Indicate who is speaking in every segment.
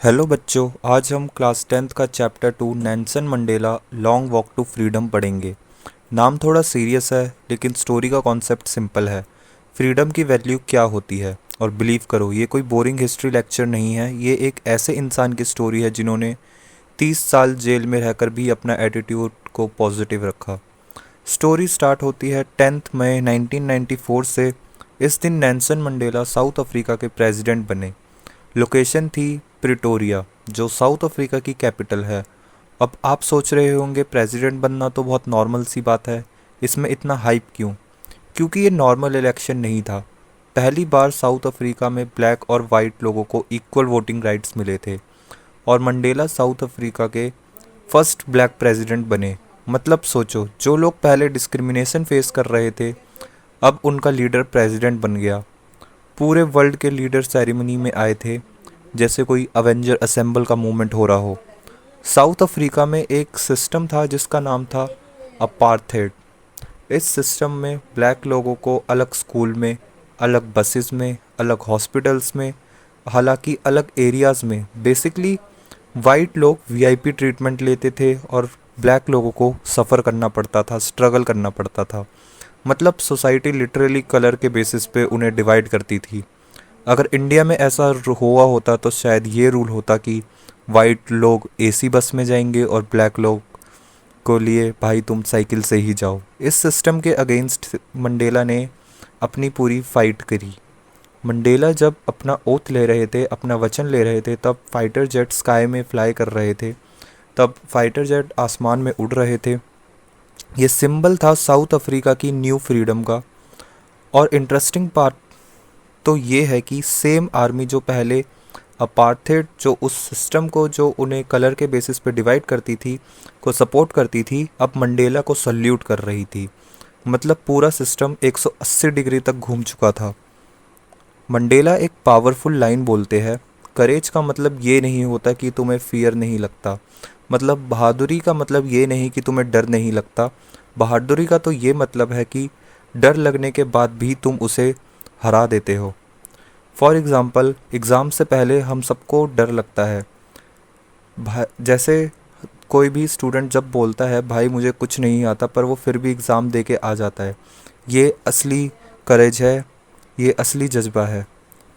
Speaker 1: Hello बच्चों, आज हम क्लास 10th का chapter 2 Nelson Mandela long walk to freedom पढ़ेंगे। नाम थोड़ा सीरियस है लेकिन स्टोरी का कॉन्सेप्ट सिंपल है। फ्रीडम की वैल्यू क्या होती है। और बिलीव करो, ये कोई बोरिंग हिस्ट्री लेक्चर नहीं है। ये एक ऐसे इंसान की स्टोरी है जिन्होंने 30 साल जेल में रहकर भी अपना एटीट्यूड को पॉजिटिव रखा। स्टोरी स्टार्ट होती है 10 मई 1994 से। इस दिन नेल्सन मंडेला साउथ अफ्रीका के प्रेसिडेंट बने। लोकेशन थी प्रिटोरिया, जो साउथ अफ्रीका की कैपिटल है। अब आप सोच रहे होंगे प्रेसिडेंट बनना तो बहुत नॉर्मल सी बात है, इसमें इतना हाइप क्यों। क्योंकि ये नॉर्मल इलेक्शन नहीं था। पहली बार साउथ अफ्रीका में ब्लैक और वाइट लोगों को इक्वल वोटिंग राइट्स मिले थे और मंडेला साउथ अफ्रीका के फर्स्ट ब्लैक प्रेसिडेंट बने। मतलब सोचो, जो लोग पहले डिस्क्रिमिनेशन फेस कर रहे थे अब उनका लीडर प्रेसिडेंट बन गया। पूरे वर्ल्ड के लीडर सेरेमनी में आए थे, जैसे कोई अवेंजर असेंबल का मूवमेंट हो रहा हो। साउथ अफ्रीका में एक सिस्टम था जिसका नाम था अपार्थेड। इस सिस्टम में ब्लैक लोगों को अलग स्कूल में, अलग बसेस में, अलग हॉस्पिटल्स में, हालांकि अलग एरियाज़ में, बेसिकली वाइट लोग वीआईपी ट्रीटमेंट लेते थे और ब्लैक लोगों को सफ़र करना पड़ता था, स्ट्रगल करना पड़ता था। मतलब सोसाइटी लिटरली कलर के बेसिस पे उन्हें डिवाइड करती थी। अगर इंडिया में ऐसा हुआ होता तो शायद ये रूल होता कि वाइट लोग एसी बस में जाएंगे और ब्लैक लोग को लिए भाई तुम साइकिल से ही जाओ। इस सिस्टम के अगेंस्ट मंडेला ने अपनी पूरी फाइट करी। मंडेला जब अपना ओथ ले रहे थे, अपना वचन ले रहे थे, तब फाइटर जेट स्काई में फ्लाई कर रहे थे, तब फाइटर जेट आसमान में उड़ रहे थे। ये सिंबल था साउथ अफ्रीका की न्यू फ्रीडम का। और इंटरेस्टिंग पार्ट तो ये है कि सेम आर्मी जो पहले अपार्थेड, जो उस सिस्टम को जो उन्हें कलर के बेसिस पे डिवाइड करती थी, को सपोर्ट करती थी, अब मंडेला को सल्यूट कर रही थी। मतलब पूरा सिस्टम 180 डिग्री तक घूम चुका था। मंडेला एक पावरफुल लाइन बोलते हैं, करेज का मतलब ये नहीं होता कि तुम्हें फियर नहीं लगता। मतलब बहादुरी का मतलब ये नहीं कि तुम्हें डर नहीं लगता। बहादुरी का तो ये मतलब है कि डर लगने के बाद भी तुम उसे हरा देते हो। फॉर एग्ज़ाम्पल, एग्ज़ाम से पहले हम सबको डर लगता है। जैसे कोई भी स्टूडेंट जब बोलता है भाई मुझे कुछ नहीं आता, पर वो फिर भी एग्ज़ाम दे के आ जाता है, ये असली करेज है, ये असली जज्बा है।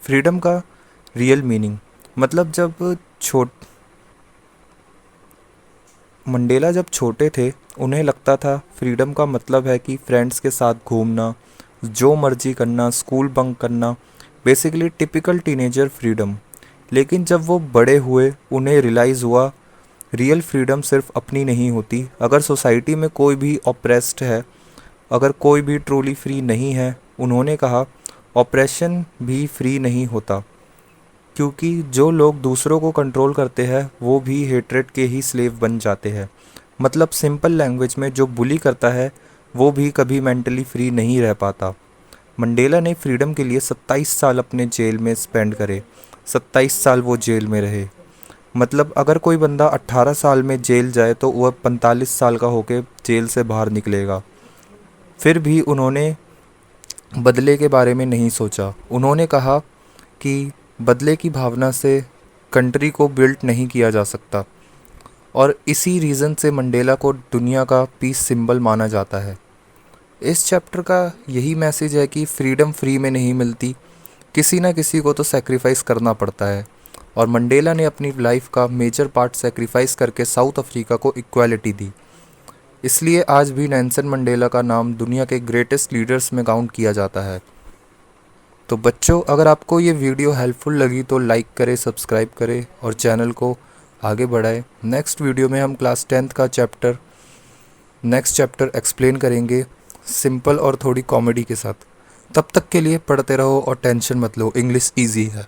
Speaker 1: फ्रीडम का रियल मीनिंग, मतलब मंडेला जब छोटे थे उन्हें लगता था फ्रीडम का मतलब है कि फ्रेंड्स के साथ घूमना, जो मर्जी करना, स्कूल बंक करना, बेसिकली टिपिकल टीनेजर फ्रीडम। लेकिन जब वो बड़े हुए उन्हें रियलाइज़ हुआ रियल फ्रीडम सिर्फ अपनी नहीं होती। अगर सोसाइटी में कोई भी ऑप्रेस्ड है, अगर कोई भी ट्रूली फ्री नहीं है, उन्होंने कहा ऑपरेशन भी फ्री नहीं होता, क्योंकि जो लोग दूसरों को कंट्रोल करते हैं वो भी हेट्रेड के ही स्लेव बन जाते हैं। मतलब सिंपल लैंग्वेज में, जो बुली करता है वो भी कभी मेंटली फ्री नहीं रह पाता। मंडेला ने फ्रीडम के लिए 27 साल अपने जेल में स्पेंड करे। 27 साल वो जेल में रहे। मतलब अगर कोई बंदा 18 साल में जेल जाए तो वह 45 साल का होके जेल से बाहर निकलेगा। फिर भी उन्होंने बदले के बारे में नहीं सोचा। उन्होंने कहा कि बदले की भावना से कंट्री को बिल्ट नहीं किया जा सकता। और इसी रीज़न से मंडेला को दुनिया का पीस सिंबल माना जाता है। इस चैप्टर का यही मैसेज है कि फ्रीडम फ्री में नहीं मिलती, किसी ना किसी को तो सेक्रीफाइस करना पड़ता है। और मंडेला ने अपनी लाइफ का मेजर पार्ट सेक्रीफाइस करके साउथ अफ्रीका को इक्वालिटी दी। इसलिए आज भी नेल्सन मंडेला का नाम दुनिया के ग्रेटेस्ट लीडर्स में काउंट किया जाता है। तो बच्चों, अगर आपको ये वीडियो हेल्पफुल लगी तो लाइक करें, सब्सक्राइब करें और चैनल को आगे बढ़ाएं। नेक्स्ट वीडियो में हम क्लास 10th का नेक्स्ट चैप्टर एक्सप्लेन करेंगे, सिंपल और थोड़ी कॉमेडी के साथ। तब तक के लिए पढ़ते रहो और टेंशन मत लो, इंग्लिश ईजी है।